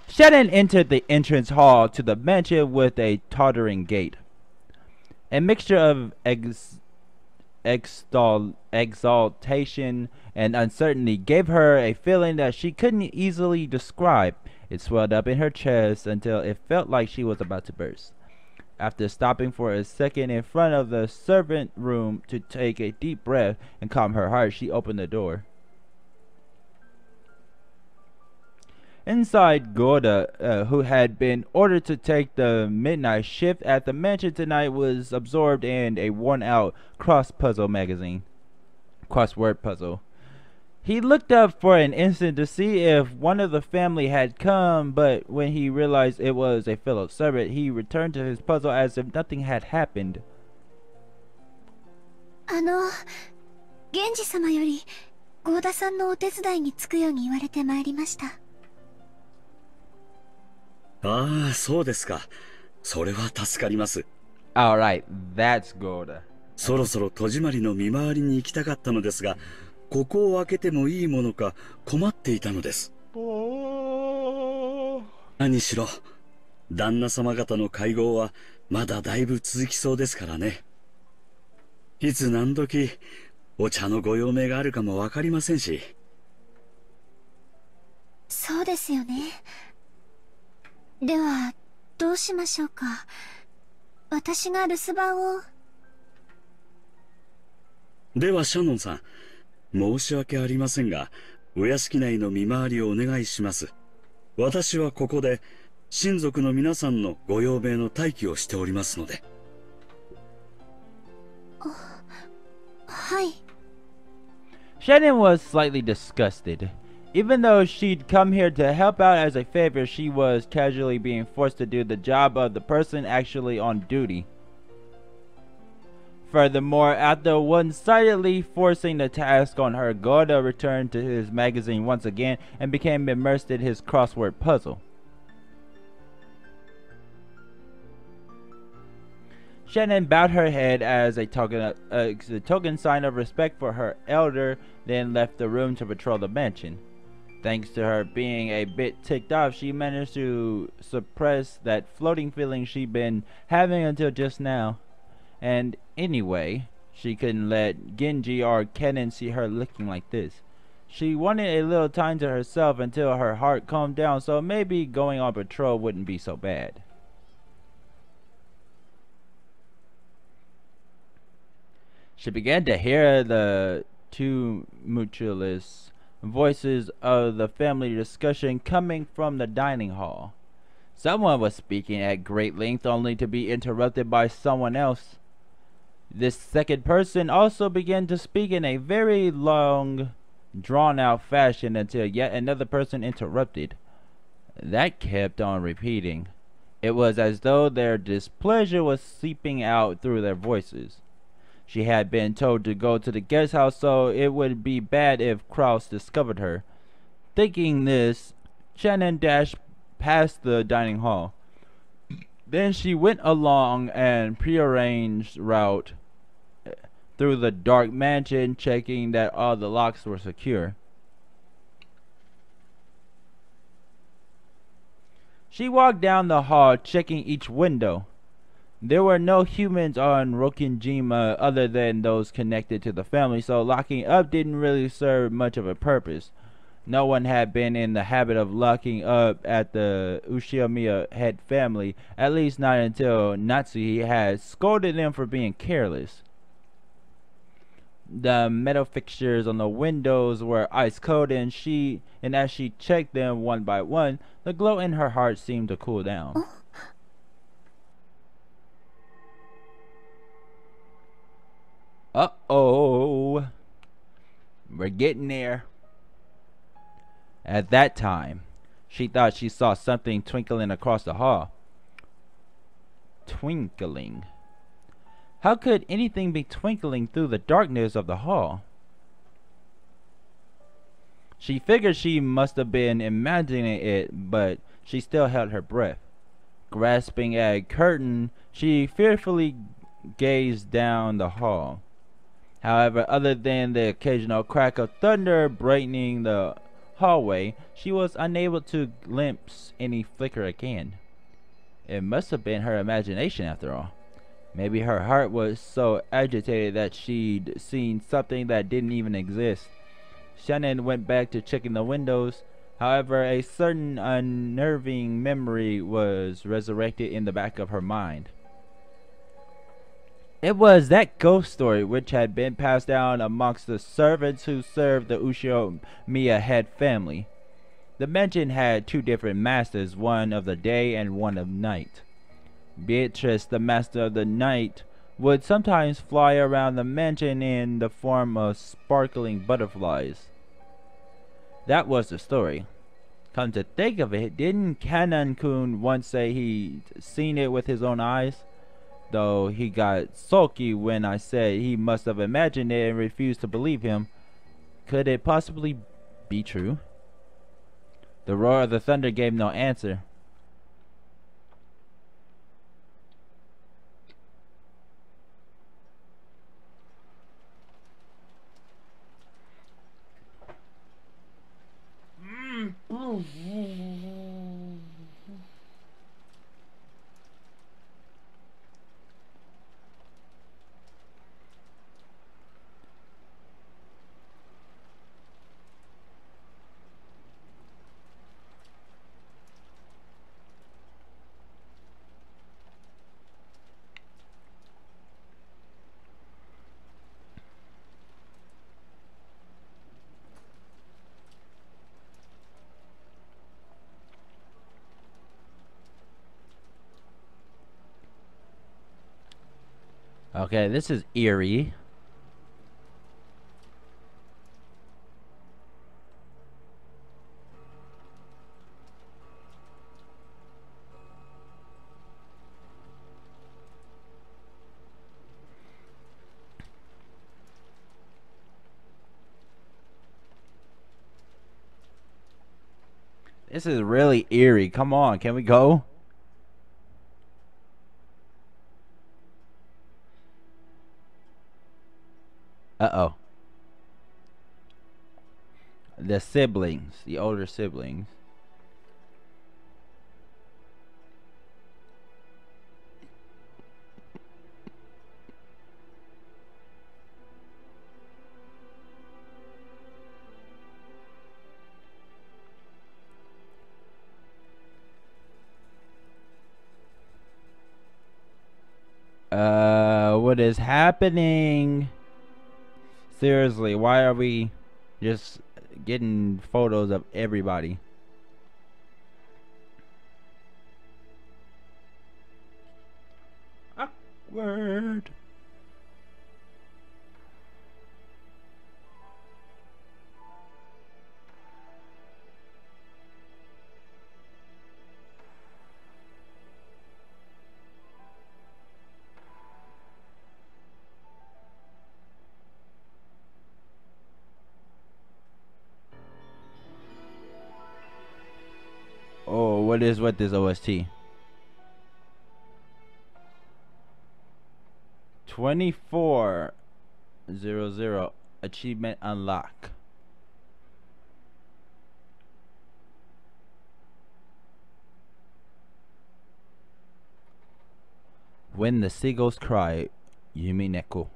Shannon entered the entrance hall to the mansion with a tottering gait. A mixture of exaltation and uncertainty gave her a feeling that she couldn't easily describe. It swelled up in her chest until it felt like she was about to burst. After stopping for a second in front of the servant room to take a deep breath and calm her heart, she opened the door. Inside, Gorda, who had been ordered to take the midnight shift at the mansion tonight, was absorbed in a worn-out crossword puzzle. He looked up for an instant to see if one of the family had come, but when he realized it was a fellow servant, he returned to his puzzle as if nothing had happened. Genji 様より、ゴ田さんのお手伝いにつくように言われてまいりました。ああ、そうですか。それは助かります。Alright, that's Gorda. そろそろ戸締まりの見回りに行きたかったのですが、ここを開けてもいいものか困っていたのです。何しろ、旦那様方の会合はまだだいぶ続きそうですからね。いつ何時、お茶のご用命があるかもわかりませんし。そうですよね。では、どうしましょうか。私が留守番を。では、シャノンさん、申し訳ありませんが、お屋敷内の見回りをお願いします。私はここで、親族の皆さんのご用命の待機をしておりますので。はい。Shannon was slightly disgusted. Even though she'd come here to help out as a favor, she was casually being forced to do the job of the person actually on duty. Furthermore, after one-sidedly forcing the task on her, Gorda returned to his magazine once again and became immersed in his crossword puzzle. Shannon bowed her head as a token sign of respect for her elder, then left the room to patrol the mansion. Thanks to her being a bit ticked off, she managed to suppress that floating feeling she'd been having until just now. And anyway, she couldn't let Genji or Kennen see her looking like this. She wanted a little time to herself until her heart calmed down, so maybe going on patrol wouldn't be so bad. She began to hear the tumultuous voices of the family discussion coming from the dining hall. Someone was speaking at great length only to be interrupted by someone else. This second person also began to speak in a very long, drawn-out fashion until yet another person interrupted. That kept on repeating. It was as though their displeasure was seeping out through their voices. She had been told to go to the guest house, so it would be bad if Kraus discovered her. Thinking this, Shannon dashed past the dining hall. Then she went along an prearranged route through the dark mansion, checking that all the locks were secure. She walked down the hall, checking each window. There were no humans on Rokinjima other than those connected to the family, so locking up didn't really serve much of a purpose. No one had been in the habit of locking up at the Ushiyamiya head family, at least not until Natsuhi had scolded them for being careless. The metal fixtures on the windows were ice cold, and as she checked them one by one, the glow in her heart seemed to cool down. Uh-oh. We're getting there. At that time, she thought she saw something twinkling across the hall. Twinkling. How could anything be twinkling through the darkness of the hall? She figured she must have been imagining it, but she still held her breath. Grasping at a curtain, she fearfully gazed down the hall. However, other than the occasional crack of thunder brightening the hallway, she was unable to glimpse any flicker again. It must have been her imagination after all. Maybe her heart was so agitated that she'd seen something that didn't even exist. Shannon went back to checking the windows. However, a certain unnerving memory was resurrected in the back of her mind. It was that ghost story which had been passed down amongst the servants who served the Uchinomiya head family. The mansion had two different masters, one of the day and one of night. Beatrice, the master of the night, would sometimes fly around the mansion in the form of sparkling butterflies. That was the story. Come to think of it, didn't Kanan-kun once say he'd seen it with his own eyes? Though he got sulky when I said he must have imagined it and refused to believe him. Could it possibly be true? The roar of the thunder gave no answer. Okay, this is eerie. This is really eerie. Come on, can we go? Uh-oh. The siblings, the older siblings. What is happening? Seriously, why are we just getting photos of everybody? Awkward. Oh, what is with this OST? 2400 achievement unlock. When the seagulls cry, Umineko.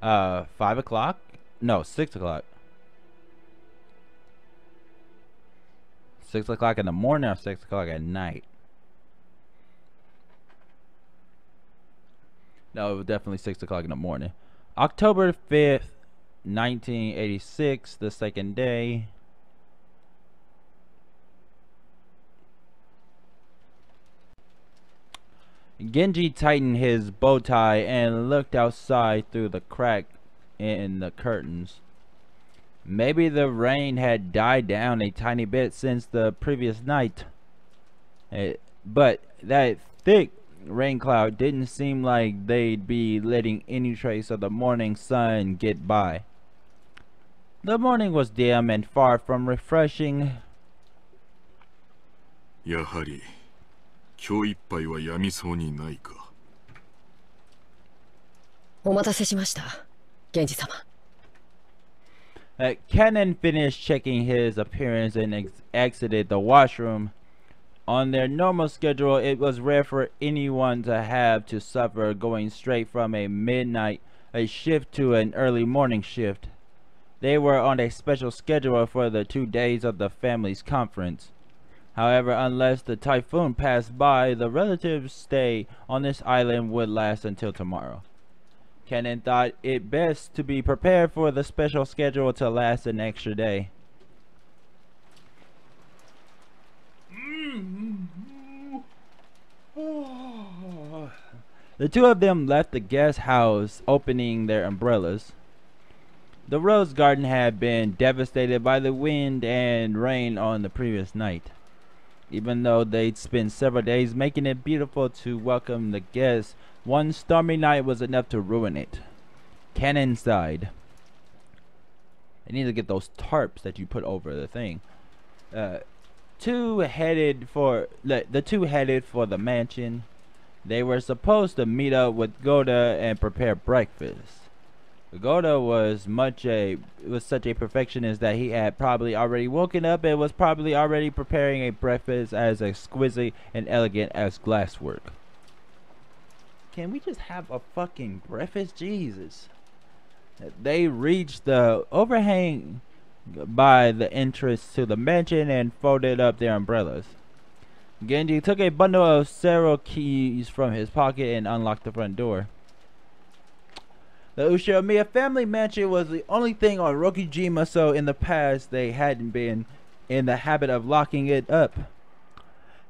Uh, 5 o'clock? No, 6 o'clock. 6 o'clock in the morning or 6 o'clock at night? No, it was definitely 6 o'clock in the morning. October 5th, 1986, the second day. Genji tightened his bow tie and looked outside through the crack in the curtains. Maybe the rain had died down a tiny bit since the previous night. But that thick rain cloud didn't seem like they'd be letting any trace of the morning sun get by. The morning was dim and far from refreshing. やはり今日いっぱいはやみそうにないか。お待たせしました、源氏様。Cannon finished checking his appearance and exited the washroom. On their normal schedule, it was rare for anyone to have to suffer going straight from a shift to an early morning shift. They were on a special schedule for the 2 days of the family's conference. However, unless the typhoon passed by, the relatives' stay on this island would last until tomorrow. Cannon thought it best to be prepared for the special schedule to last an extra day. The two of them left the guest house, opening their umbrellas. The rose garden had been devastated by the wind and rain on the previous night. Even though they'd spent several days making it beautiful to welcome the guests, one stormy night was enough to ruin it. Cannon sighed. I need to get those tarps that you put over the thing. The two headed for the mansion. They were supposed to meet up with Goda and prepare breakfast. Goda was such a perfectionist that he had probably already woken up and was probably already preparing a breakfast as exquisite and elegant as glasswork. Can we just have a fucking breakfast? Jesus. They reached the overhang by the entrance to the mansion and folded up their umbrellas. Genji took a bundle of several keys from his pocket and unlocked the front door. The Ushiomiya family mansion was the only thing on Rokijima, so in the past they hadn't been in the habit of locking it up.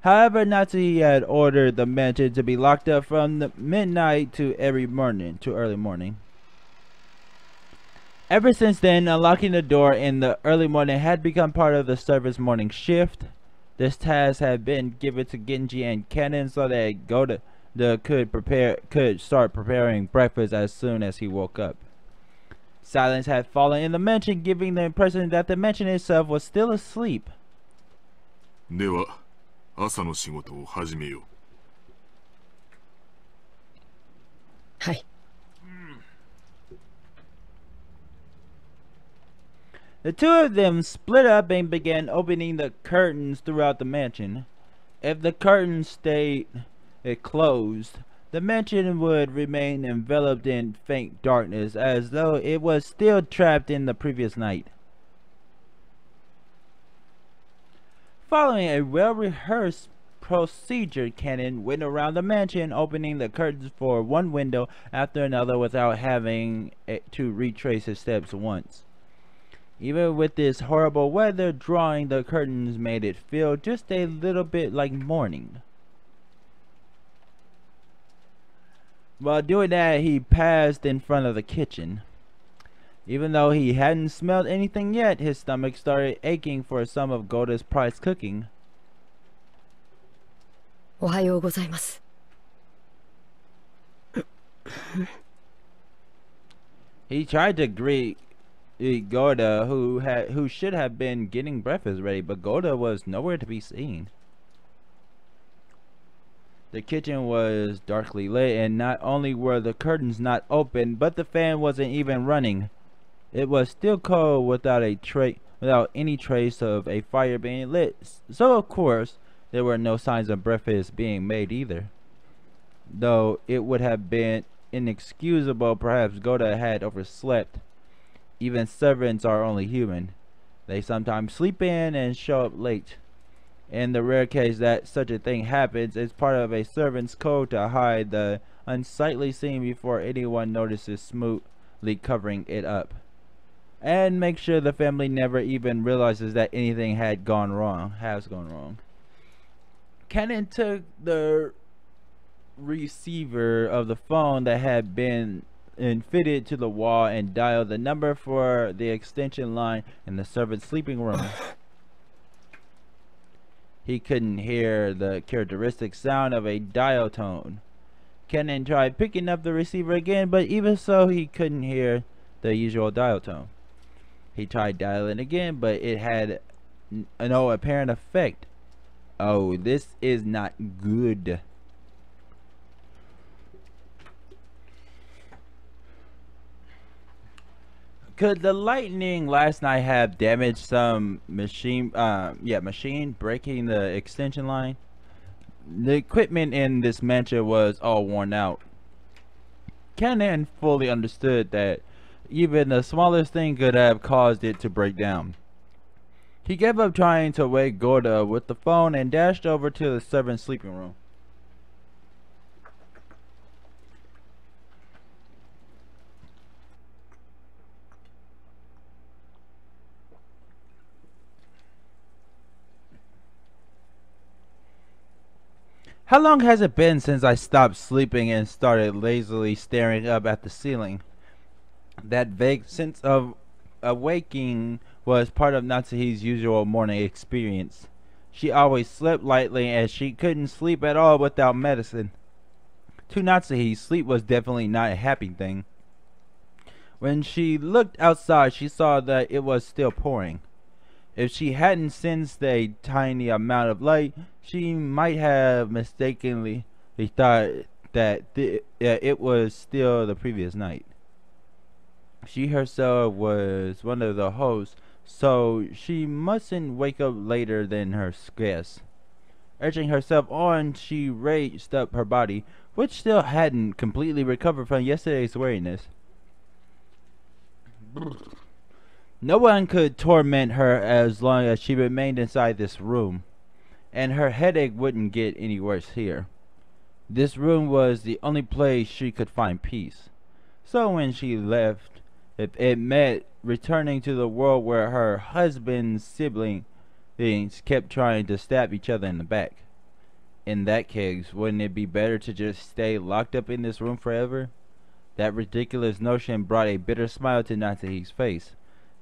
However, Natsuhi had ordered the mansion to be locked up from the midnight to early morning. Ever since then, unlocking the door in the early morning had become part of the servant's morning shift. This task had been given to Genji and Cannon so that Goda could start preparing breakfast as soon as he woke up. Silence had fallen in the mansion, giving the impression that the mansion itself was still asleep. では、朝の仕事を始めよう。はい。The two of them split up and began opening the curtains throughout the mansion. If the curtains stayed closed, the mansion would remain enveloped in faint darkness as though it was still trapped in the previous night. Following a well-rehearsed procedure, Cannon went around the mansion, opening the curtains for one window after another without having to retrace his steps once. Even with this horrible weather, drawing the curtains made it feel just a little bit like morning. While doing that, he passed in front of the kitchen. Even though he hadn't smelled anything yet, his stomach started aching for some of Goda's prized cooking. おはようございます。He tried to greet Goda, who should have been getting breakfast ready, but Goda was nowhere to be seen. The kitchen was darkly lit, and not only were the curtains not open, but the fan wasn't even running. It was still cold without any trace of a fire being lit, so of course there were no signs of breakfast being made either. Though it would have been inexcusable, perhaps Goda had overslept. Even servants are only human. They sometimes sleep in and show up late. In the rare case that such a thing happens, it's part of a servant's code to hide the unsightly scene before anyone notices smoothly covering it up, and make sure the family never even realizes that anything has gone wrong. Cannon took the receiver of the phone that had been fitted to the wall and dialed the number for the extension line in the servant's sleeping room. He couldn't hear the characteristic sound of a dial tone. Cannon tried picking up the receiver again, but even so he couldn't hear the usual dial tone. He tried dialing again, but it had no apparent effect. Oh, this is not good. Could the lightning last night have damaged some machine breaking the extension line? The equipment in this mansion was all worn out. Canon fully understood that even the smallest thing could have caused it to break down. He gave up trying to wake Gorda with the phone and dashed over to the servant's sleeping room. How long has it been since I stopped sleeping and started lazily staring up at the ceiling? That vague sense of awaking was part of Natsuhi's usual morning experience. She always slept lightly and she couldn't sleep at all without medicine. To Natsuhi, sleep was definitely not a happy thing. When she looked outside, she saw that it was still pouring. If she hadn't sensed a tiny amount of light, she might have mistakenly thought that it was still the previous night. She herself was one of the hosts, so she mustn't wake up later than her guests. Urging herself on, she raised up her body, which still hadn't completely recovered from yesterday's weariness. No one could torment her as long as she remained inside this room, and her headache wouldn't get any worse here. This room was the only place she could find peace. So when she left, it meant returning to the world where her husband's siblings kept trying to stab each other in the back. In that case, wouldn't it be better to just stay locked up in this room forever? That ridiculous notion brought a bitter smile to Natsuhi's face.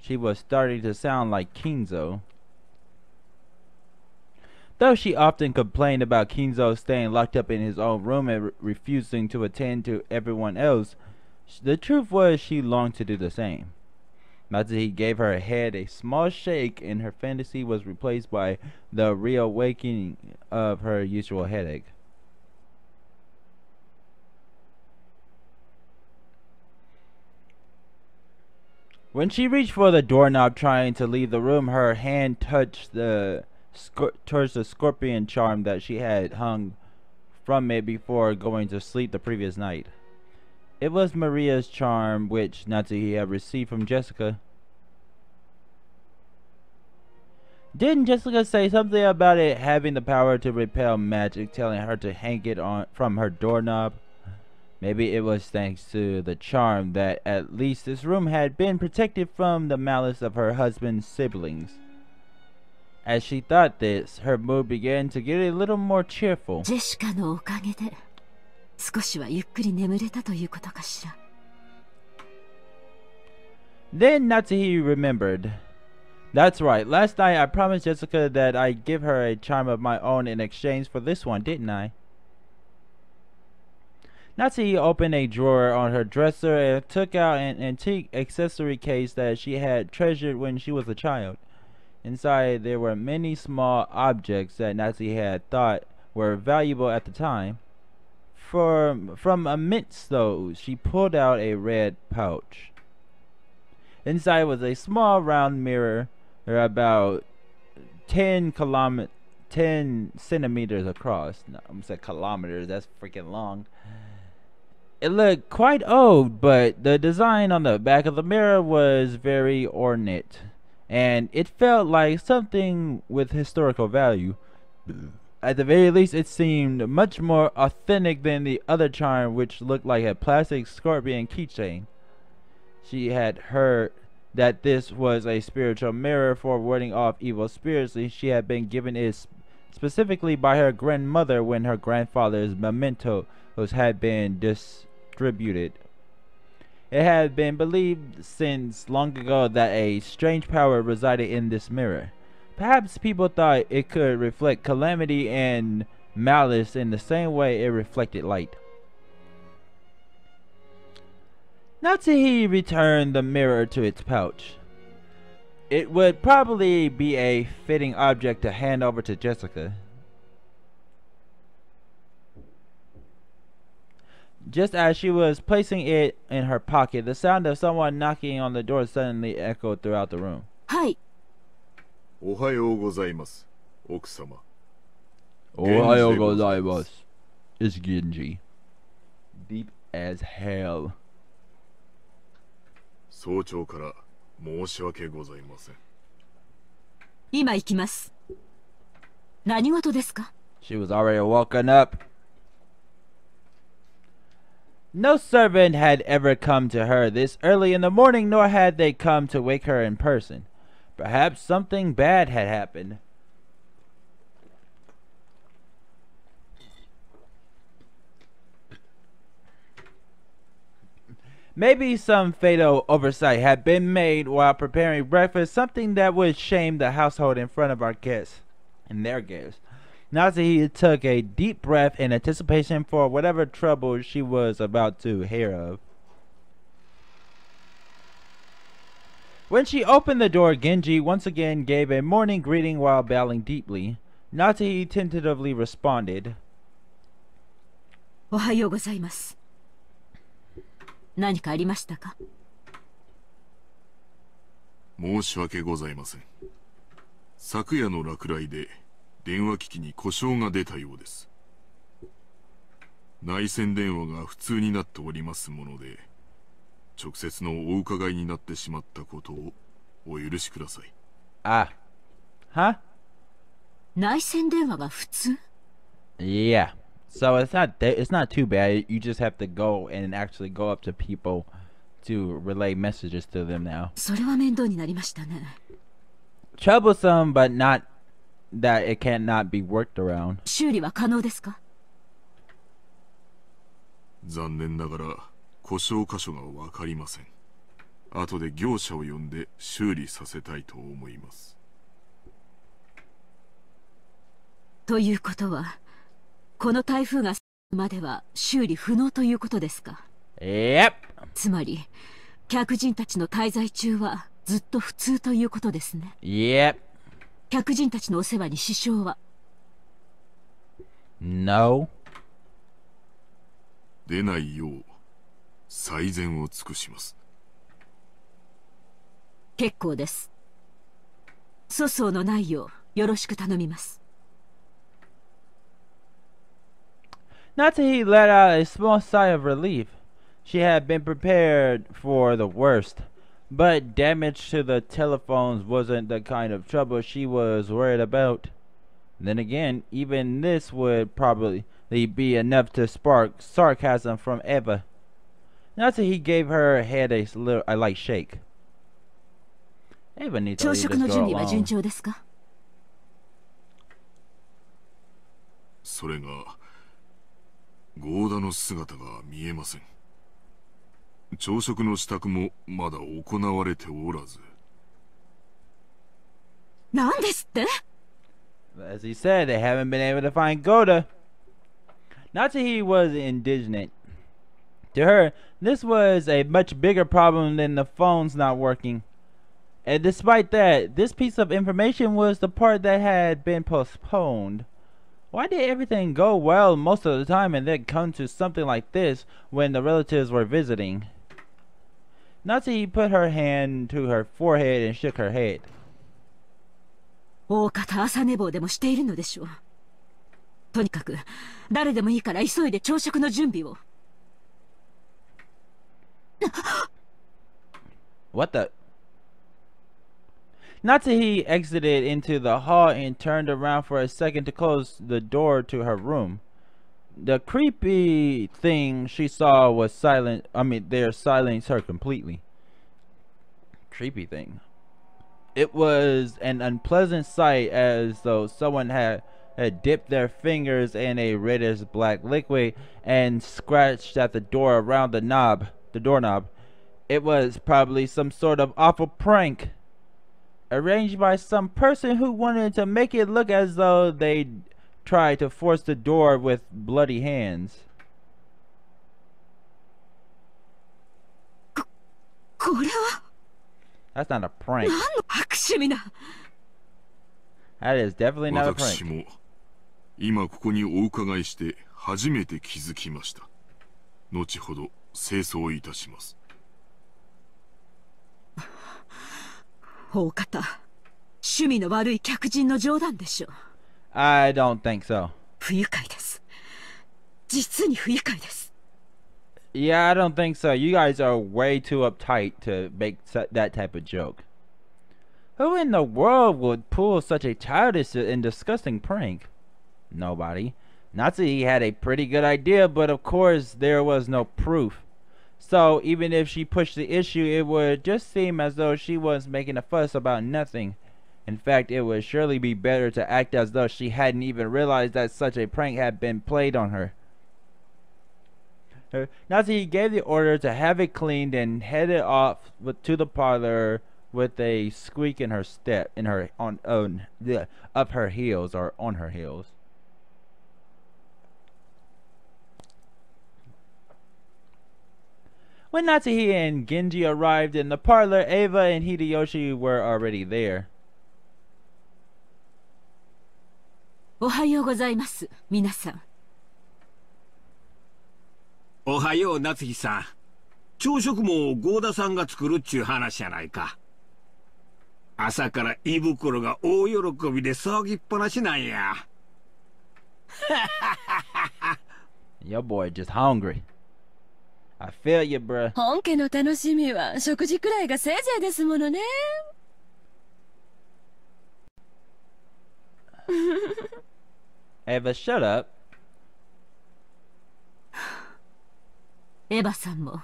She was starting to sound like Kinzo. Though she often complained about Kinzo staying locked up in his own room and refusing to attend to everyone else, the truth was she longed to do the same. Natsuhi gave her head a small shake and her fantasy was replaced by the reawakening of her usual headache. When she reached for the doorknob trying to leave the room, her hand touched towards the scorpion charm that she had hung from it before going to sleep the previous night. It was Maria's charm, which Natsuhi had received from Jessica. Didn't Jessica say something about it having the power to repel magic, telling her to hang it on from her doorknob? Maybe it was thanks to the charm that at least this room had been protected from the malice of her husband's siblings. As she thought this, her mood began to get a little more cheerful. ジェシカのおかげで少しはゆっくり眠れたということかしら。 Then Natsuhi remembered. That's right, last night I promised Jessica that I'd give her a charm of my own in exchange for this one, didn't I? Natsuhi opened a drawer on her dresser and took out an antique accessory case that she had treasured when she was a child. Inside there were many small objects that Natsuhi had thought were valuable at the time. From amidst those, she pulled out a red pouch. Inside was a small round mirror about 10 centimeters across. No, I'm saying kilometers, that's freaking long. It looked quite old, but the design on the back of the mirror was very ornate, and it felt like something with historical value. At the very least, it seemed much more authentic than the other charm, which looked like a plastic scorpion keychain. She had heard that this was a spiritual mirror for warding off evil spirits, and she had been given it specifically by her grandmother when her grandfather's mementos had been distributed. It had been believed since long ago that a strange power resided in this mirror. Perhaps people thought it could reflect calamity and malice in the same way it reflected light. Natsuhi returned the mirror to its pouch. It would probably be a fitting object to hand over to Jessica. Just as she was placing it in her pocket, the sound of someone knocking on the door suddenly echoed throughout the room. はい。おはようございます、奥様。Ohayou gozaimasu. It's Genji. Deep as hell. 早朝から申し訳ございません。今行きます。何事ですか？ She was already woken up. No servant had ever come to her this early in the morning, nor had they come to wake her in person. Perhaps something bad had happened. Maybe some fatal oversight had been made while preparing breakfast, something that would shame the household in front of our guests and their guests. Natsuhi took a deep breath in anticipation for whatever trouble she was about to hear of. When she opened the door, Genji once again gave a morning greeting while bowing deeply. Natsuhi tentatively responded. おはようございます。何かありましたか？申し訳ございません。昨夜の落雷で電話機器に故障が出たようです。内線電話が不通になっておりますもので、直接のお伺いになってしまったことをお許しください。Ah. Huh? 内線電話が普通？ Yeah. So it's not too bad. You just have to go and actually go up to people to relay messages to them now. それは面倒になりましたね。Troublesome, but not that it cannot be worked around. 修理は可能ですか？残念ながら故障箇所がわかりません。後で業者を呼んで修理させたいと思います。ということは、この台風が過ぎるまでは修理不能ということですか？ Yep. つまり、客人たちの滞在中はずっと普通ということですね。Yep. 客人たちのお世話に支障は？ No. 出ないよう最善を尽くします。結構です。粗相のないようよろしく頼みます。Natsuhi let out a small sigh of relief. She had been prepared for the worst, but damage to the telephones wasn't the kind of trouble she was worried about. Then again, even this would probably be enough to spark sarcasm from Eva. Natsuhi gave her head a light shake. Eva needs to 朝 leave 食 this の girl 準備は順 alone. 調ですか？それがゴーダの姿が見えません。朝食の支度もまだ行われておらず。なんですって？ As he said, they haven't been able to find Goda. Natsuhi was indignant. To her, this was a much bigger problem than the phones not working. And despite that, this piece of information was the part that had been postponed. Why did everything go well most of the time and then come to something like this when the relatives were visiting? Natsuhi put her hand to her forehead and shook her head. 大方朝寝坊でもしているのでしょう。とにかく誰でもいいから急いで朝食の準備を。What the? Natsuhi exited into the hall and turned around for a second to close the door to her room. The creepy thing she saw was there silenced her completely. Creepy thing. It was an unpleasant sight, as though someone had dipped their fingers in a reddish black liquid and scratched at the door around the doorknob. It was probably some sort of awful prank, arranged by some person who wanted to make it look as though they tried to force the door with bloody hands. これは That's not a prank. 何の拍手？趣味な。That is definitely not a 私 prank. も今ここにお伺いして初めて気づきました。後ほど清掃いたします。大方、趣味の悪い客人の冗談でしょう。I don't think so. 不愉快です。実に不愉快です。Yeah, I don't think so. You guys are way too uptight to make that type of joke. Who in the world would pull such a childish and disgusting prank? Nobody. Natsuhi had a pretty good idea, but of course there was no proof. So even if she pushed the issue, it would just seem as though she was making a fuss about nothing. In fact, it would surely be better to act as though she hadn't even realized that such a prank had been played on her. Natsuhi gave the order to have it cleaned and headed off to the parlor with a squeak in her step, up her heels or on her heels. When Natsuhi and Genji arrived in the parlor, Eva and Hideyoshi were already there. おはようございます、皆さん。おはよう、夏日さん。朝食も合田さんが作るっちゅう話やないか。朝から胃袋が大喜びで騒ぎっぱなしなんや。Your boy just hungry. I feel you, bruh. 本家の楽しみは食事くらいがせいぜいですものね。Eva, shut up. エヴァさんも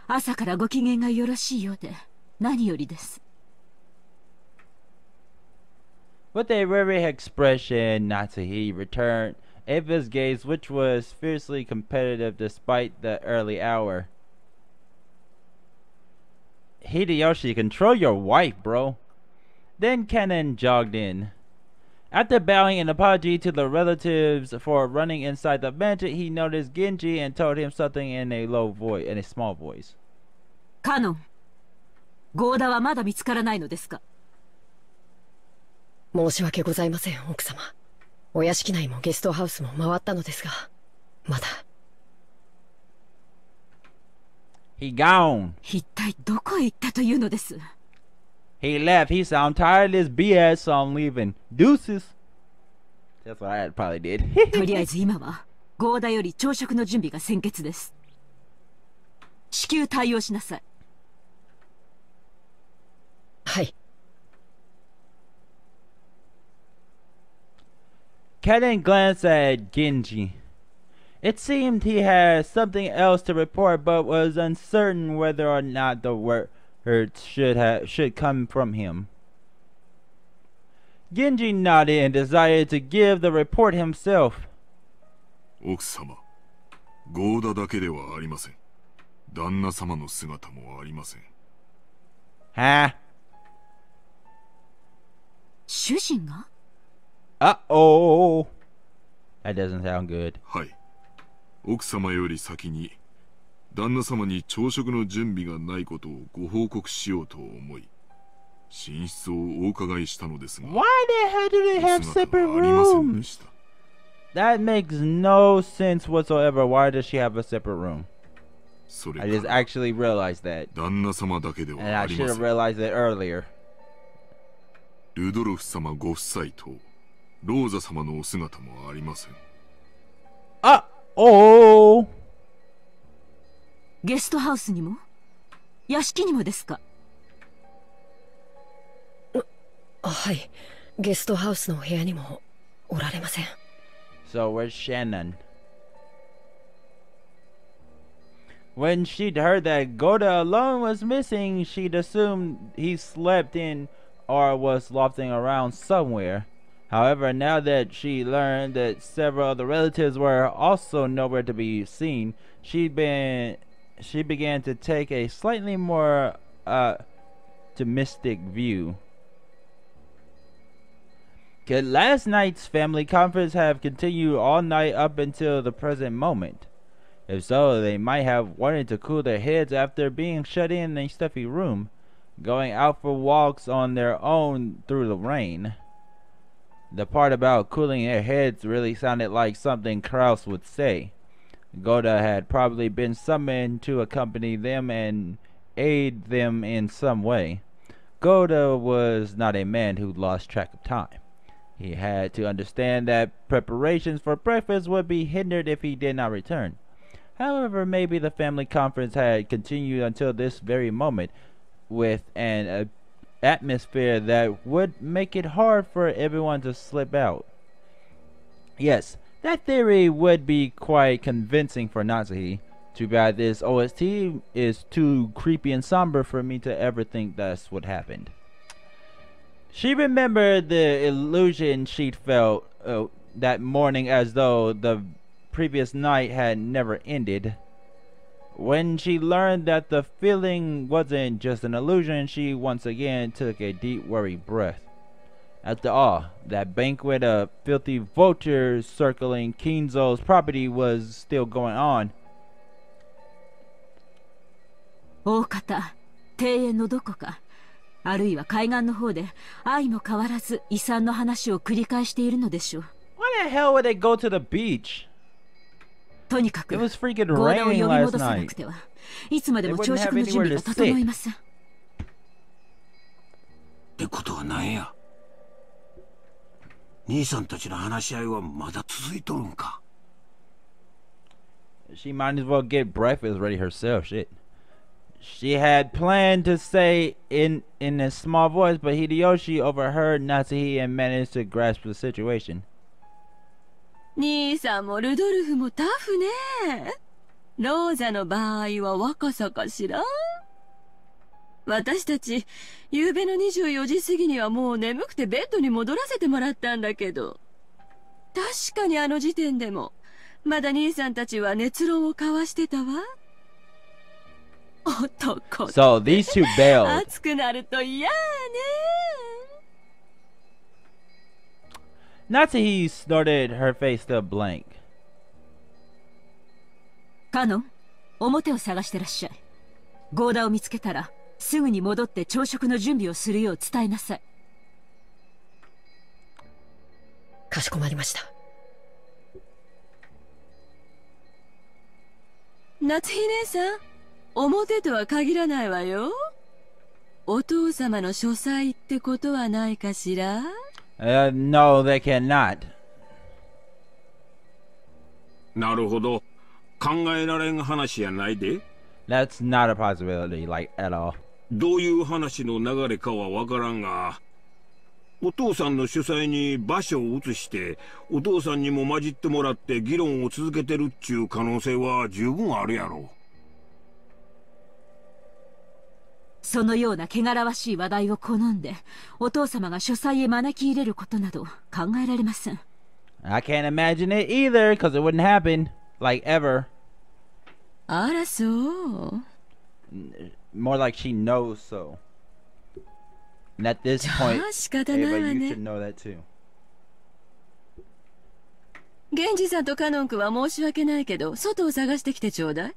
朝からご機嫌がよろしいようで何よりです。With a weary expression, Natsuhi returned Eva's gaze, which was fiercely competitive despite the early hour. Hideyoshi, control your wife, bro. Then Kennen jogged in. After bowing an apology to the relatives for running inside the mansion, he noticed Genji and told him something in a small voice. カノン、ゴーダはまだ見つからないのですか？申し訳ございません、奥様。お屋敷内もゲストハウスも回ったのですが、まだ。He gone. 一体どこへ行ったというのです？ He left. He sound tired of this BS, so I'm leaving. Deuces. That's what I probably did. とりあえず今はゴーダより朝食の準備が先決です。至急対応しなさい。はい。Kennen glanced at Genji. It seemed he had something else to report, but was uncertain whether or not the words should come from him. Genji nodded and decided to give the report himself. 奥様、ゴーダだけではありません。旦那様の姿もありません。Huh? 主人が？ Uh-oh. That doesn't sound good. はい。奥様より先に旦那様に朝食の準備がないことをご報告しようと思い、寝室をお伺いしたのですが、 Why the hell do they have お姿 separate がありませんで rooms? した。That makes no sense whatsoever. Why does she have a separate room? それ I か just ら actually realized that. 旦那様だけで And はあ I り should ま have せん。 realized it earlier. ルドルフ様ご夫妻とローザ様のお姿もありません。Uh-oh. ゲストハウスにも屋敷にもですか？はい。ゲストハウスの部屋にもおられません。So where's Shannon? When she'd heard that Goda alone was missing, she'd assumed he slept in or was lofting around somewhere. However, now that she learned that several of the relatives were also nowhere to be seen, she began to take a slightly more optimistic view. Could last night's family conference have continued all night up until the present moment? If so, they might have wanted to cool their heads after being shut in a stuffy room. going out for walks on their own through the rain. The part about cooling their heads really sounded like something Kraus would say. Goda had probably been summoned to accompany them and aid them in some way. Goda was not a man who lost track of time. He had to understand that preparations for breakfast would be hindered if he did not return. However, maybe the family conference had continued until this very moment with an atmosphere that would make it hard for everyone to slip out. Yes, that theory would be quite convincing for Natsuhi. Too bad this OST is too creepy and somber for me to ever think that's what happened. She remembered the illusion she'd felt that morning, as though the previous night had never ended. When she learned that the feeling wasn't just an illusion, she once again took a deep, worried breath. After all, that banquet of filthy vultures circling Kinzo's property was still going on. 大方、庭園のどこか、あるいは海岸の方で相も変わらず遺産の話を繰り返しているのでしょう。Why the hell would they go to the beach? とにかく、 It was freaking ゴーダを raining 呼び last 戻さなく night. ては、いつまでも They 朝 wouldn't 食 have の準備 anywhere が to 整い sit. ません。ってことはなんや。兄さんたちの話し合いはまだ続いとるんか。She might as well get breakfast ready herself. Shit. She had planned to say in a small voice, but Hideyoshi overheard Natsuhi and managed to grasp the situation. 兄さんもルドルフもタフね。ローザの場合は若さかしら。私たち、夕べの24時過ぎにはもう眠くてベッドに戻らせてもらったんだけど。確かにあの時点でも、まだ兄さんたちは熱論を交わしてたわ。男。So these two bailed. 暑くなると嫌ね。Natsuhi snorted, her face still blank. カノン、表を探してらっしゃい。ゴーダを見つけたら、すぐに戻って朝食の準備をするよう伝えなさい。かしこまりました。夏日姉さん、表とは限らないわよ。お父様の書斎ってことはないかしら？ No, they cannot. なるほど。考えられん話やないで。That's not a possibility, like, at all. どういう話の流れかはわからんが、お父さんの主催に場所を移して、お父さんにも混じってもらって議論を続けてるっちゅう可能性は十分あるやろ。そのような汚らわしい話題を好んで、お父様が書斎へ招き入れることなど考えられません。I can't imagine it either, because it wouldn't happen, like, ever. あらそう。More like she knows so. And at this point, 仕方ないわ Ava, you ね。 should know that too. ゲンジさんとカノン君は申し訳ないけど、外を探してきてちょうだい。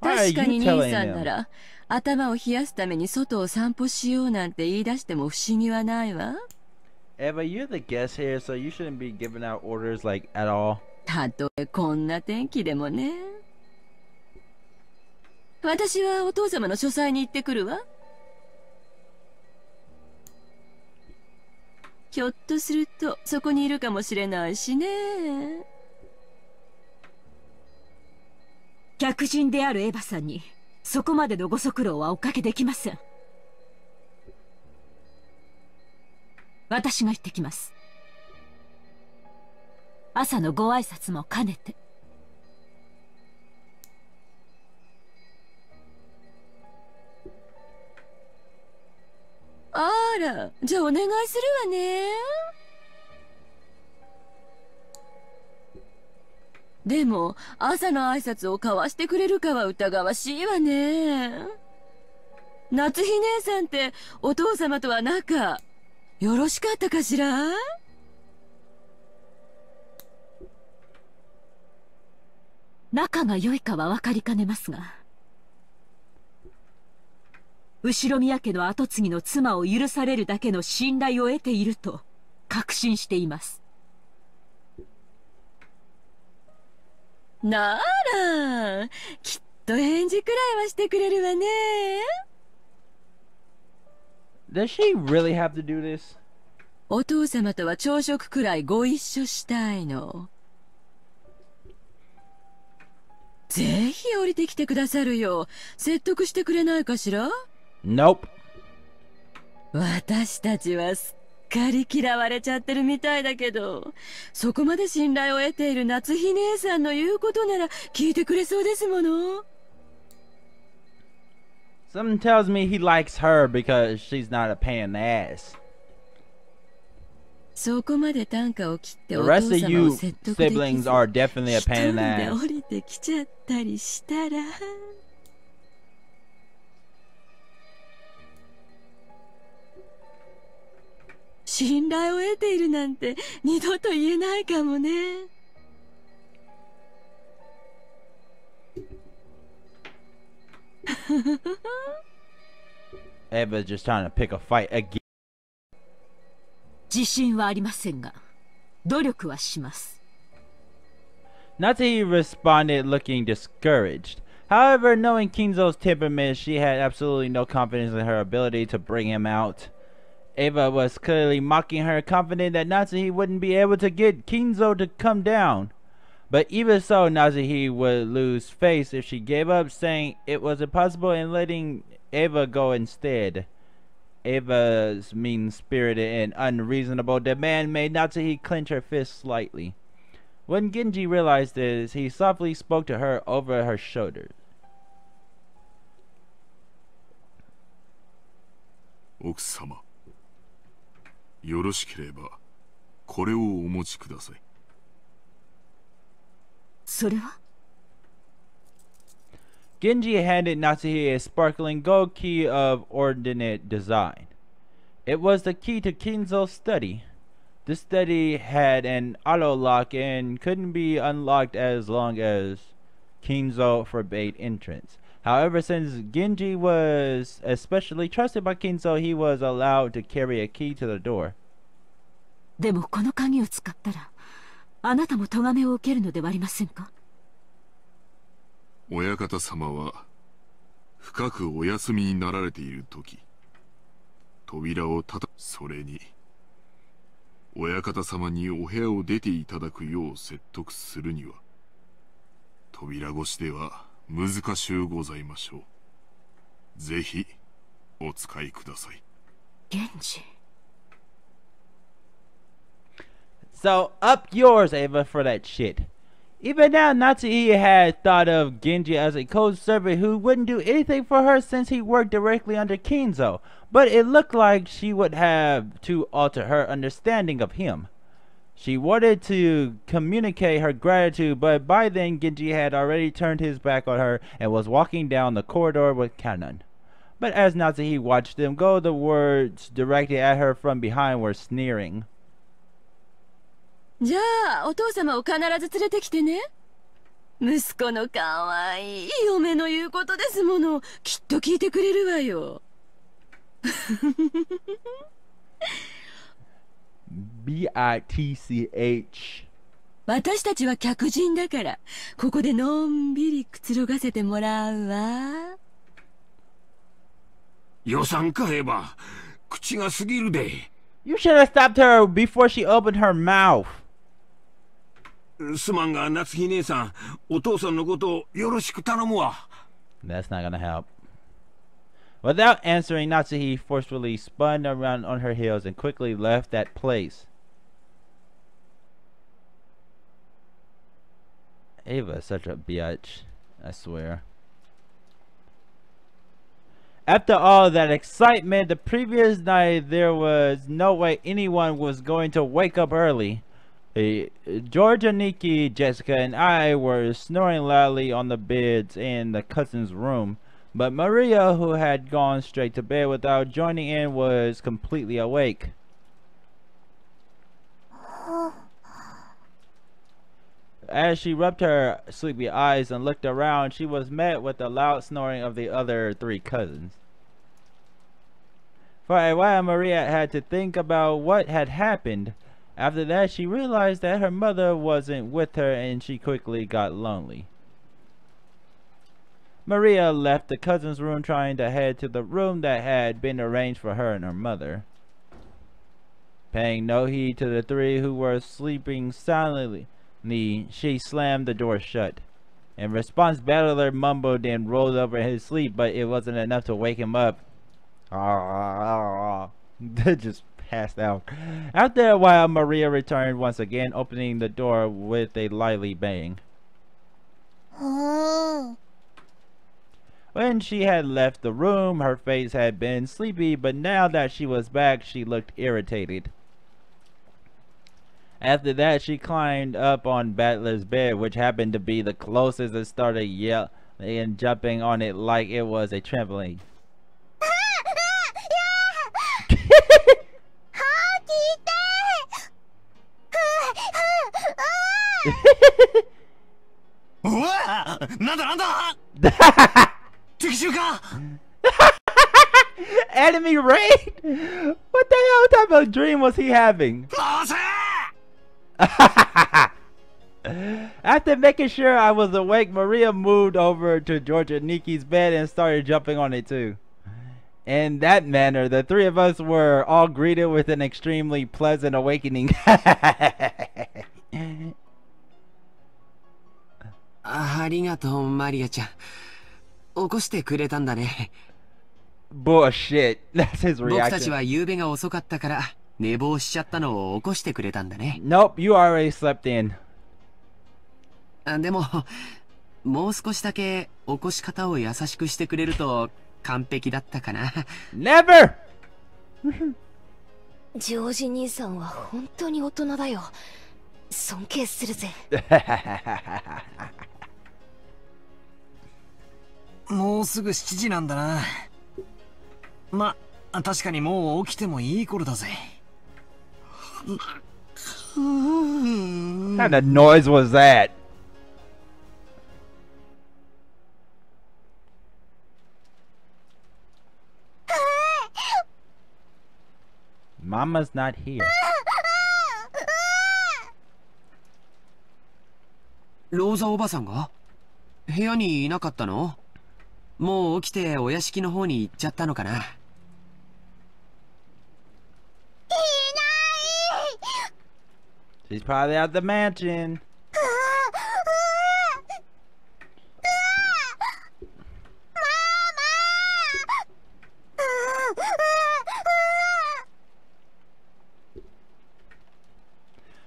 Why are 確かに you 兄 telling さんな them? ら、頭を冷やすために外を散歩しようなんて言い出しても不思議はないわ。 Ava, you're the guest here, so you shouldn't be giving out orders, like, at all. たとえこんな天気でもね。私はお父様の書斎に行ってくるわ。ひょっとするとそこにいるかもしれないしね。客人であるエヴァさんに、そこまでのご足労はおかけできません。私が行ってきます。朝のご挨拶も兼ねて。あら、じゃあお願いするわね。でも、朝の挨拶を交わしてくれるかは疑わしいわね。夏日姉さんってお父様とは仲、よろしかったかしら？仲が良いかは分かりかねますが、後宮家の跡継ぎの妻を許されるだけの信頼を得ていると確信しています。なら、きっと返事くらいはしてくれるわね。Does she really have to do this? お父様とは朝食くらいご一緒したいの。ぜひ降りてきてくださるよ。説得してくれないかしら？ Nope. 私たちはすっかり嫌われちゃってるみたいだけど、そこまで信頼を得ている夏日姉さんの言うことなら聞いてくれそうですもの。Something tells me he likes her because she's not a pain in the ass. 「そこまで短歌を切ってお The 父 rest of 様 you を説得でき siblings ず、 are definitely a 一 pain in 人 the で ass. 降りてきちゃったりしたら。信頼を得ているなんて二度と言えないかもね。Eva's just trying to pick a fight again. 自信はありませんが、努力はします。Natsuhi responded looking discouraged. However, knowing Kinzo's temperament, she had absolutely no confidence in her ability to bring him out. Eva was clearly mocking her, confident that Natsuhi wouldn't be able to get Kinzo to come down. But even so, Natsuhi would lose face if she gave up, saying it was impossible and letting Eva go instead. Eva's mean-spirited and unreasonable demand made Natsuhi clench her fist slightly. When Genji realized this, he softly spoke to her over her shoulder. 奥様、よろしければこれをお持ちください。それは？ Genji handed Natsuhi a sparkling gold key of ordinate design. It was the key to Kinzo's study. The study had an auto lock and couldn't be unlocked as long as Kinzo forbade entrance. However, since Genji was especially trusted by Kinzo, he was allowed to carry a key to the door. でもこの鍵を使ったら、あなたも咎めを受けるのではありませんか？親方様は深くお休みになられている時、扉をそれに親方様にお部屋を出ていただくよう説得するには、扉越しでは難しゅうございましょう。ぜひお使いください。Genji. So, up yours, Eva, for that shit. Even now, Natsuhi had thought of Genji as a cold servant who wouldn't do anything for her since he worked directly under Kinzo, but it looked like she would have to alter her understanding of him. She wanted to communicate her gratitude, but by then Genji had already turned his back on her and was walking down the corridor with Kanon. But as Natsuhi watched them go, the words directed at her from behind were sneering. じゃあ、お父様を必ず連れてきてね。息子のかわいい嫁の言うことですもの。きっと聞いてくれるわよ。B-I-T-C-H 私たちは客人だから、ここでのんびりくつろがせてもらうわ。予算かえば、口が過ぎるで。You should have stopped her before she opened her mouth. すまんが、夏日姉さん、お父さんのことよろしく頼むわ。That's not gonna help. Without answering, Natsuhi forcefully spun around on her heels and quickly left that place. Ava is such a bitch, I swear. After all that excitement the previous night, there was no way anyone was going to wake up early. Georgia, Nikki, Jessica, and I were snoring loudly on the beds in the cousin's room, but Maria, who had gone straight to bed without joining in, was completely awake. As she rubbed her sleepy eyes and looked around, she was met with the loud snoring of the other three cousins. For a while, Maria had to think about what had happened. After that, she realized that her mother wasn't with her and she quickly got lonely. Maria left the cousin's room trying to head to the room that had been arranged for her and her mother. Paying no heed to the three who were sleeping silently, she slammed the door shut. In response, Battler mumbled and rolled over in his sleep, but it wasn't enough to wake him up. Just passed out. After a while, Maria returned once again, opening the door with a lively bang. When she had left the room, her face had been sleepy, but now that she was back, she looked irritated. After that, she climbed up on Battler's bed, which happened to be the closest, and started yelling and jumping on it like it was a trampoline. Enemy raid? What the hell type of dream was he having? After making sure I was awake, Maria moved over to Georgia Niki's bed and started jumping on it too. In that manner, the three of us were all greeted with an extremely pleasant awakening. Bullshit. That's his reaction. Nope, you already slept in. Never! ジョージ兄さんは本当に大人だよ。尊敬するぜ。もうすぐ7時なんだな。ま、確かにもう起きてもいい頃だぜ。What kind of noise was that? Mama's not here. ローザおばさんが部屋にいなかったの？もう起きてお屋敷の方に行っちゃったのかな？いない。 She's probably at the mansion.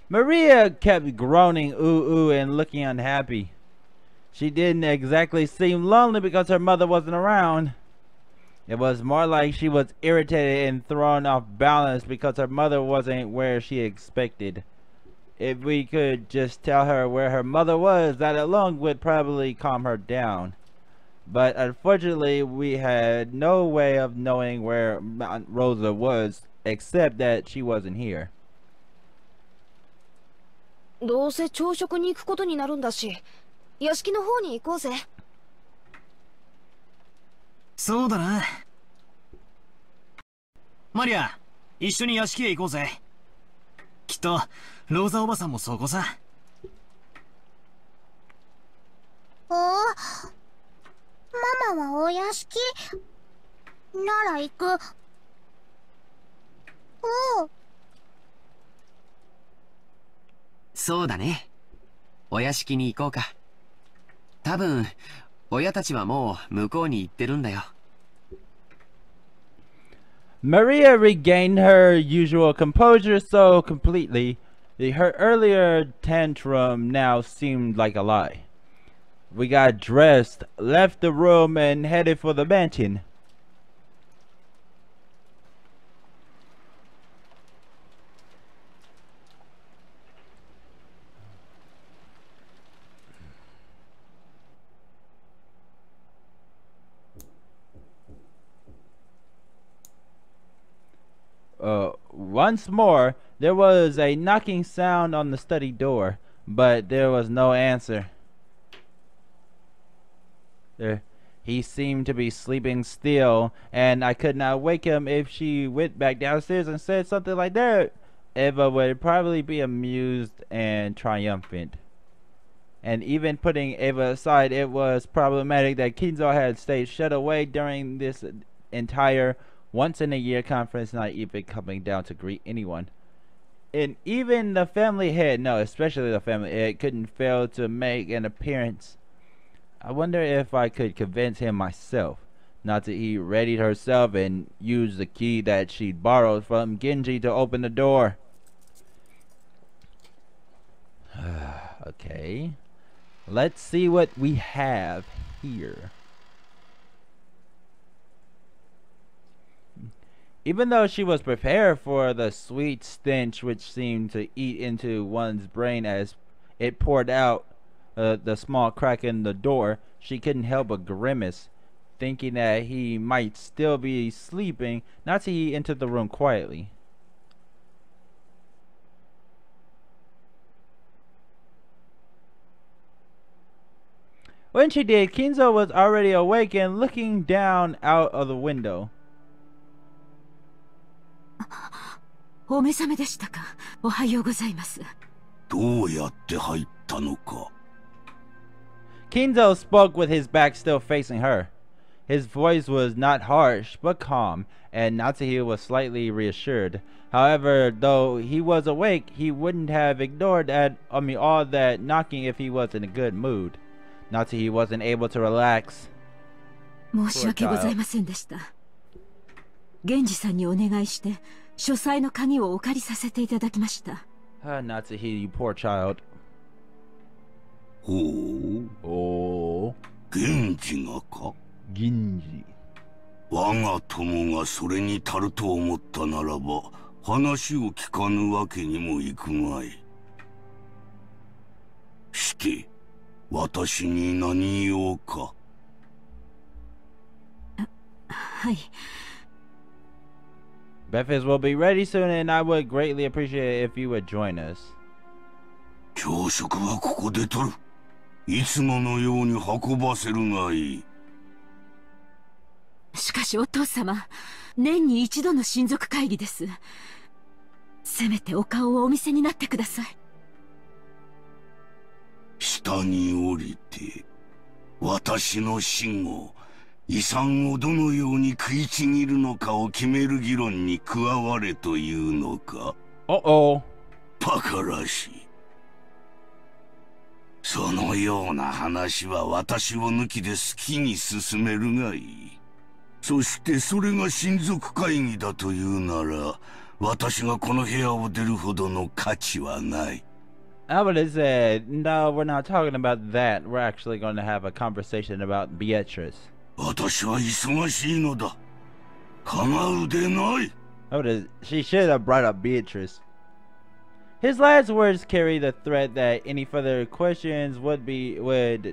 Maria kept groaning ooh ooh and looking unhappy. She didn't exactly seem lonely because her mother wasn't around. It was more like she was irritated and thrown off balance because her mother wasn't where she expected. If we could just tell her where her mother was, that alone would probably calm her down. But unfortunately, we had no way of knowing where Aunt Rosa was, except that she wasn't here. どうせ朝食に行くことになるんだし、屋敷の方に行こうぜ。そうだな。マリア、一緒に屋敷へ行こうぜ。きっとローザおばさんもそこさ。ママはお屋敷なら行く。そうだね。お屋敷に行こうか。多分親たちはもう向こうに行ってるんだよ。Maria regained her usual composure so completely. Her earlier tantrum now seemed like a lie. We got dressed, left the room, and headed for the mansion. Once more, there was a knocking sound on the study door, but there was no answer. He seemed to be sleeping still, and I could not wake him. If she went back downstairs and said something like that, Eva would probably be amused and triumphant. And even putting Eva aside, it was problematic that Kinzo had stayed shut away during this entire once-in-a-year conference, not even coming down to greet anyone. And even the family head, no, especially the family head, couldn't fail to make an appearance. I wonder if I could convince him myself. Natsuhi readied herself and used the key that she'd borrowed from Genji to open the door. Okay. Let's see what we have here. Even though she was prepared for the sweet stench which seemed to eat into one's brain as it poured out the small crack in the door, she couldn't help but grimace. Thinking that he might still be sleeping, Natsuhi entered the room quietly. When she did, Kinzo was already awake and looking down out of the window. お目覚めでしたか。おはようございます。どうやって入ったのか。Kinzo spoke with his back still facing her. His voice was not harsh, but calm, and Natsuhi was slightly reassured. However, though he was awake, he wouldn't have ignored all that knocking if he was in a good mood. Natsuhi wasn't able to relax. 申し訳ございませんでした。源氏さんにお願いして、書斎の鍵をお借りさせていただきました。Natsuhi, you poor child. ほう。源氏がか。Genji. 我が友がそれに足ると思ったならば、話を聞かぬわけにもいくまい。して、私に何言おうか。はい。Breakfast will be ready soon, and I would greatly appreciate it if you would join us. 朝食はここで取る。いつものように運ばせるがいい。しかしお父様、年に一度の親族会議です。せめてお顔をお見せになってください。下に降りて、私の死後、遺産をどのように食いちぎるのかを決める議論に加われというのか。バカらしい。そのような話は私を抜きで好きに進めるがいい。そしてそれが親族会議だというなら、私がこの部屋を出るほどの価値はない。I would have said, no, we're not talking about that. We're actually going to have a conversation about Beatrice. 私は忙しいのだ。構うでない。She should have brought up Beatrice. His last words carry the threat that any further questions would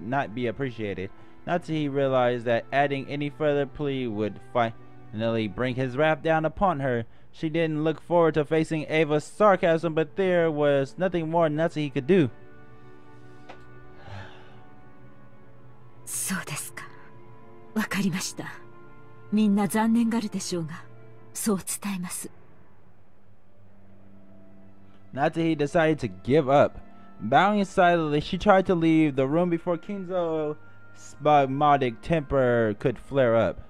not be appreciated. Natsuhi realized that adding any further plea would finally bring his wrath down upon her. She didn't look forward to facing Ava's sarcasm, but there was nothing more Natsuhi could do. そうですか。わかりました。みんな残念がるでしょうが、そう伝えます。Natsuhi decided to give up. Bowing silently, she tried to leave the room before Kinzo's spasmodic temper could flare up.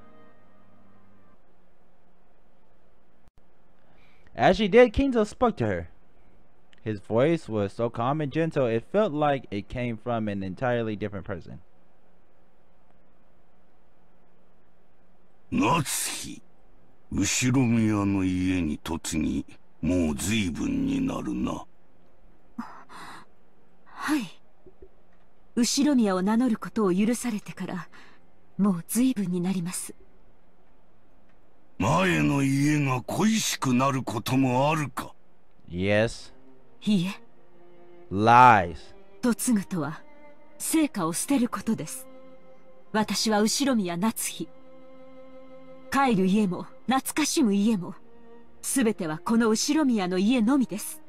As she did, Kinzo spoke to her. His voice was so calm and gentle, it felt like it came from an entirely different person. Natsuhi, 後ろ宮の家に嫁ぎ、もう随分になるな。はい。後宮を名乗ることを許されてから、もう随分になります。前の家が恋しくなることもあるか。Yes. いいえ。Lies. 嫁ぐとは、成果を捨てることです。私は後宮夏日。帰る家も、懐かしむ家も、すべてはこの後宮の家のみです。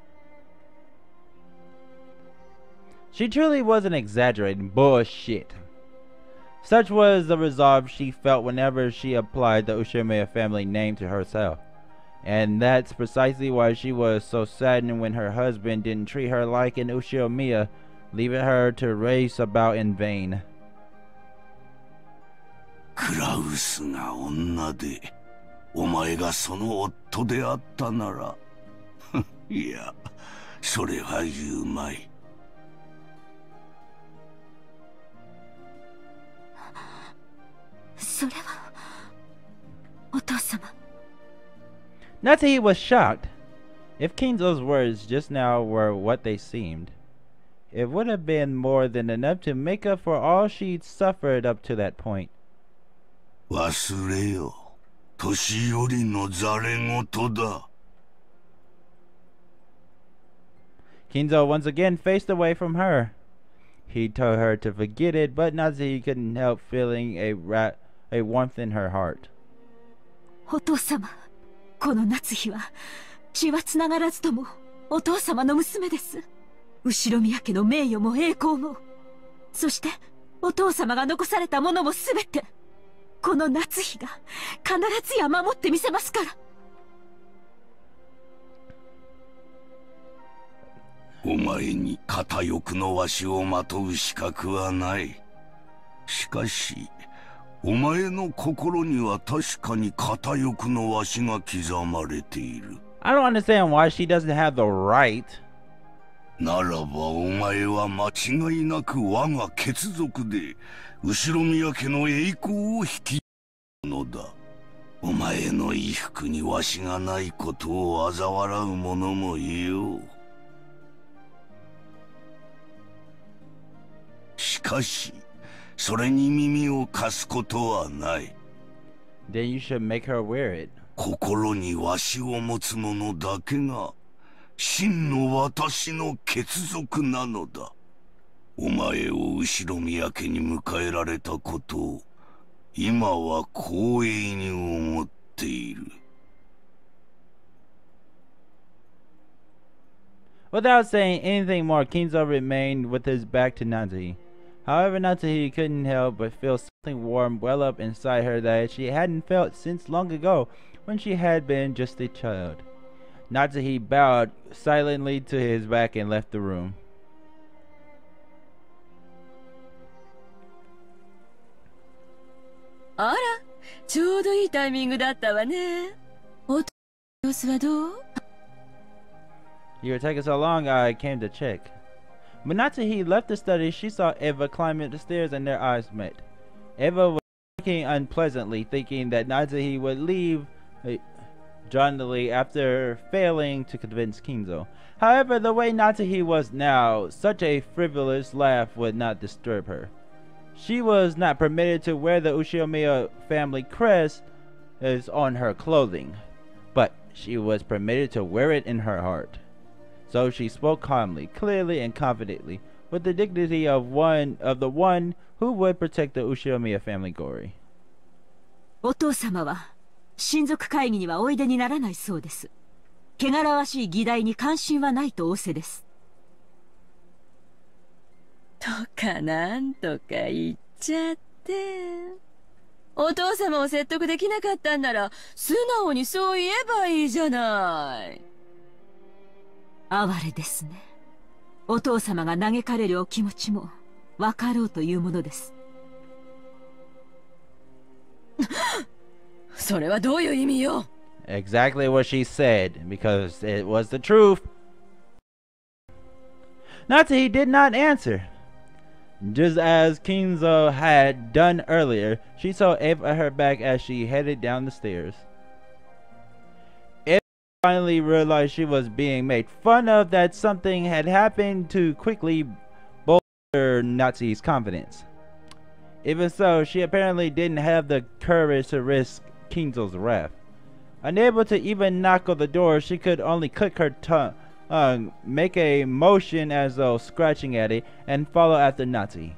She truly wasn't exaggerating. Bullshit. Such was the resolve she felt whenever she applied the Ushimiya family name to herself. And that's precisely why she was so saddened when her husband didn't treat her like an Ushimiya, leaving her to race about in vain. クラウスが女で、お前がその夫であったなら、いや、それは言うまい。それは、お父様。Natsuhi was shocked. If Kinzo's words just now were what they seemed, it would have been more than enough to make up for all she'd suffered up to that point. 忘れよ。年寄りのざれ言だ。Kinzo once again faced away from her. He told her to forget it, but Natsuhi couldn't help feeling a warmth in her heart. お父様、この夏日は血はつながらずともお父様の娘です。後ろ宮家の名誉も栄光も、そしてお父様が残されたものもすべて、この夏日が必ずや守ってみせますから。お前に片翼のわしをまとう資格はない。しかし、お前の心には確かに片翼のわしが刻まれている。I don't understand why she doesn't have the right. ならばお前は間違いなく我が血族で後ろ宮家の栄光を引き継ぐのだ。お前の衣服にわしがないことを嘲笑う者もいよう。しかし、それに耳を貸すことはない。Then you should make her wear it. 心にわしを持つ者だけが真の私の血族なのだ。お前を後ろ宮家に迎えられたことを今は光栄に思っている。Without saying anything more, Kinzo remained with his back to Natsuhi. However, Natsuhi couldn't help but feel something warm well up inside her that she hadn't felt since long ago when she had been just a child. Natsuhi bowed silently to his back and left the room. あら、ちょうどいいタイミングだったわね。お様子はどう？ You were taking so long, I came to check. When Natsuhi left the study, she saw Eva climbing the stairs and their eyes met. Eva was looking unpleasantly, thinking that Natsuhi would leave jauntily after failing to convince Kinzo. However, the way Natsuhi was now, such a frivolous laugh would not disturb her. She was not permitted to wear the Ushimiya family crest on her clothing, but she was permitted to wear it in her heart. So she spoke calmly, clearly, and confidently, with the dignity of the one who would protect the Ushimiya family glory. お父様は親族会議にはおいでにならないそうです。汚らわしい議題に関心はないと仰せです。とかなんとか言っちゃって。お父様を説得できなかったんなら素直にそう言えばいいじゃない。哀れですね。お父様が嘆かれるお気持ちも分かろうというものです。それはどういう意味よ。 Exactly what she said, because it was the truth. Natsuhi did not answer. Just as Kinzo had done earlier, she saw Eva at her back as she headed down the stairs. Eva finally realized she was being made fun of, that something had happened to quickly bolster Natsuhi's confidence. Even so, she apparently didn't have the courage to risk Kinzo's wrath. Unable to even knock on the door, she could only click her tongue, make a motion as though scratching at it, and follow after Natsuhi.